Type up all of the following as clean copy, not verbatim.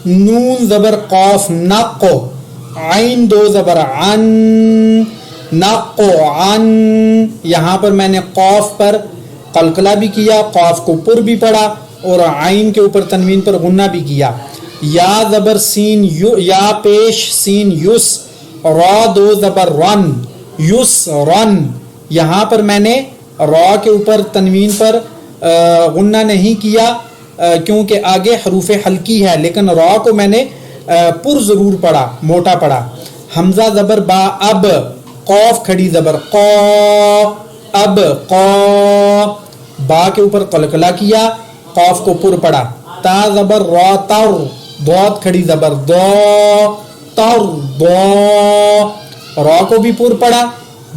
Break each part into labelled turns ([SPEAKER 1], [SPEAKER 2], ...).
[SPEAKER 1] نون زبر قاف نق، عین دو زبر عن، نق عن، یہاں پر میں نے قاف پر قلقلہ بھی کیا، قاف کو پر بھی پڑھا اور عین کے اوپر تنوین پر غنہ بھی کیا۔ یا زبر سین یا پیش سین یس، را دو زبر رن، یس رن، یہاں پر میں نے را کے اوپر تنوین پر غنہ نہیں کیا کیونکہ آگے حروف حلقی ہے، لیکن را کو میں نے پر ضرور پڑھا، موٹا پڑھا۔ حمزہ زبر با اب، قاف کھڑی زبر قا، اب قا، با کے اوپر قلقلہ کیا، قاف کو پر پڑھا۔ تا زبر را تر، ضاد کھڑی زبر دو، تر دو، را کو بھی پر پڑھا،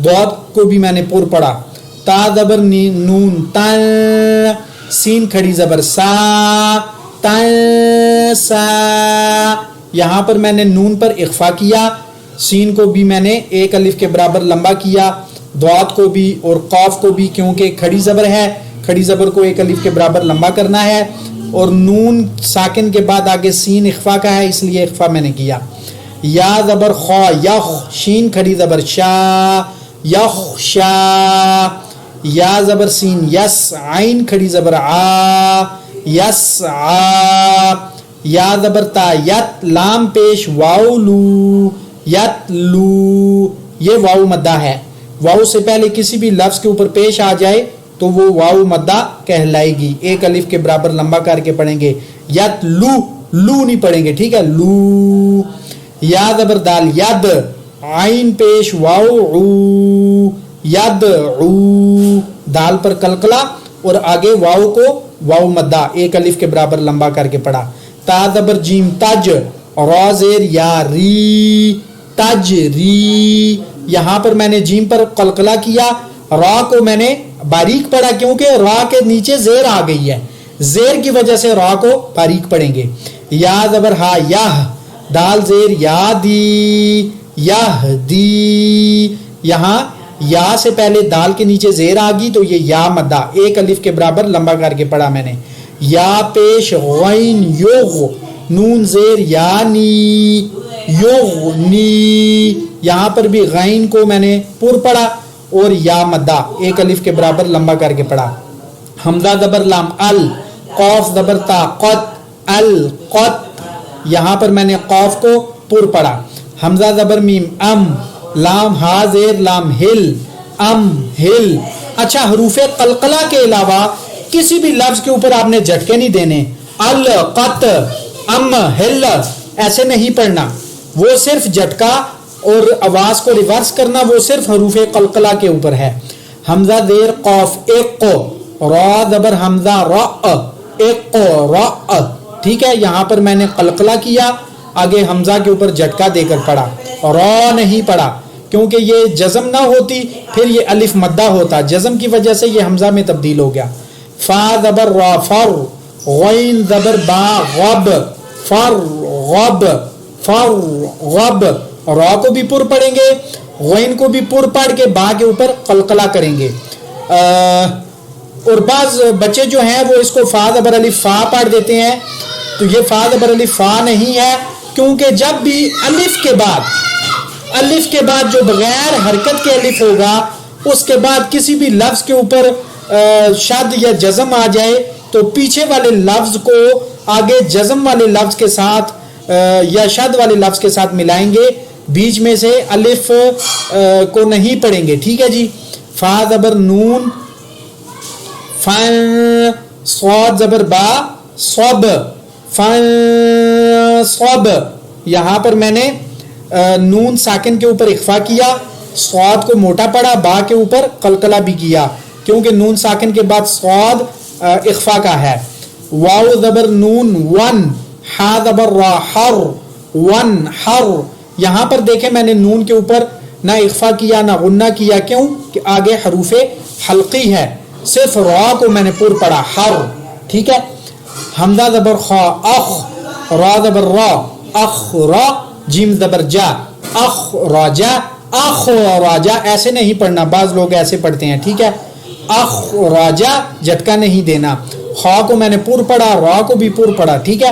[SPEAKER 1] ضاد کو بھی میں نے پر پڑھا۔ تا زبر نون تن، سین کھڑی زبر سا، تن سا، یہاں پر میں نے نون پر اخفا کیا، سین کو بھی میں نے ایک الف کے برابر لمبا کیا، ضاد کو بھی اور قاف کو بھی، کیونکہ کھڑی زبر ہے، کھڑی زبر کو ایک الف کے برابر لمبا کرنا ہے، اور نون ساکن کے بعد آگے سین اخفا کا ہے، اس لیے اخفا میں نے کیا۔ یا زبر خا یخ، شین کھڑی زبر شا، یخ شا، یا زبر سین یس، عین کھڑی زبر آ، یس آ، یا زبر تا یت، لام پیش واو لو، یت لو، یہ واو مدہ ہے، واو سے پہلے کسی بھی لفظ کے اوپر پیش آ جائے تو وہ واو مدہ کہلائے گی، ایک الف کے برابر لمبا کر کے پڑھیں گے، یت لو، لو نہیں پڑھیں گے، ٹھیک ہے، لو۔ یا زبر دال ید، عین پیش واو عو، ید عو، دال پر قلقلہ اور آگے واو کو واو مدہ ایک الف کے برابر لمبا کر کے پڑھا۔ تا زبر جیم تج، را زیر یا ری، تج ری، یہاں پر میں نے جیم پر قلقلہ کیا، را کو میں نے باریک پڑھا کیونکہ را کے نیچے زیر آ گئی ہے، زیر کی وجہ سے را کو باریک پڑھیں گے۔ یا زبر ہا یہ، دال زیر یا دی، یہ دی، یہاں یا سے پہلے دال کے نیچے زیر آ گئی تو یہ یا مدہ ایک الف کے برابر لمبا کر کے پڑھا میں نے۔ یا پیش غین یغ، نون زیر یعنی، یغنی، یہاں پر بھی غین کو میں نے پر پڑھا اور یا مدہ ایک الف کے برابر لمبا کر کے پڑھا۔ حمزہ زبر لام ال، قاف زبر تا قط، القط، یہاں پر میں نے قاف کو پر پڑھا۔ حمزہ زبر میم ام، لام ہا زیر لام ہل، ام ہل۔ اچھا، حروف قلقلہ کے علاوہ کسی بھی لفظ کے اوپر آپ نے جھٹکے نہیں دینے، القط، ام ہل ایسے نہیں پڑھنا، وہ صرف جھٹکا اور آواز کو ریورس کرنا وہ صرف حروف قلقلہ کے اوپر ہے۔ حمزہ زیر قاف اق، را زبر حمزہ را، اق را، ٹھیک ہے، یہاں پر میں نے قلقلہ کیا، آگے حمزہ کے اوپر جھٹکا دے کر پڑھا، را نہیں پڑھا کیونکہ یہ جزم نہ ہوتی پھر یہ الف مدہ ہوتا، جزم کی وجہ سے یہ حمزہ میں تبدیل ہو گیا۔ فا زبر را فر، غین زبر با غب، فر غب، فر غب، را کو بھی پر پڑھیں گے، غین کو بھی پر پڑھ کے با کے اوپر قلقلہ کریں گے۔ اور بعض بچے جو ہیں وہ اس کو فا زبر الف فا پڑھ دیتے ہیں، تو یہ فا زبر الف فا نہیں ہے، کیونکہ جب بھی الف کے بعد جو بغیر حرکت کے الف ہوگا اس کے بعد کسی بھی لفظ کے اوپر شد یا جزم آ جائے تو پیچھے والے لفظ کو آگے جزم والے لفظ کے ساتھ یا شد والے لفظ کے ساتھ ملائیں گے، بیچ میں سے الف کو نہیں پڑھیں گے، ٹھیک ہے جی۔ فا زبر نون، فن، صاد زبر با صب، فن صب، یہاں پر میں نے نون ساکن کے اوپر اخفا کیا، صاد کو موٹا پڑا، با کے اوپر قلقلہ بھی کیا کیونکہ نون ساکن کے بعد صاد اخفا کا ہے۔ واو زبر نون ون، ہا زبر را حر، ون حر، یہاں پر دیکھیں میں نے نون کے اوپر نہ اخفا کیا نہ غنہ کیا، کیوں کہ آگے حروف حلقی ہے، صرف را کو میں نے پر پڑھا، حر، ٹھیک ہے۔ حمزہ زبر خا اخ، را زبر را، اخ را، جیم زبر جا، اخ راجا، اخ راجا، ایسے نہیں پڑھنا، بعض لوگ ایسے پڑھتے ہیں، ٹھیک ہے، اخ راجا، جھٹکا نہیں دینا، خا کو میں نے پر پڑھا، را کو بھی پر پڑھا، ٹھیک ہے۔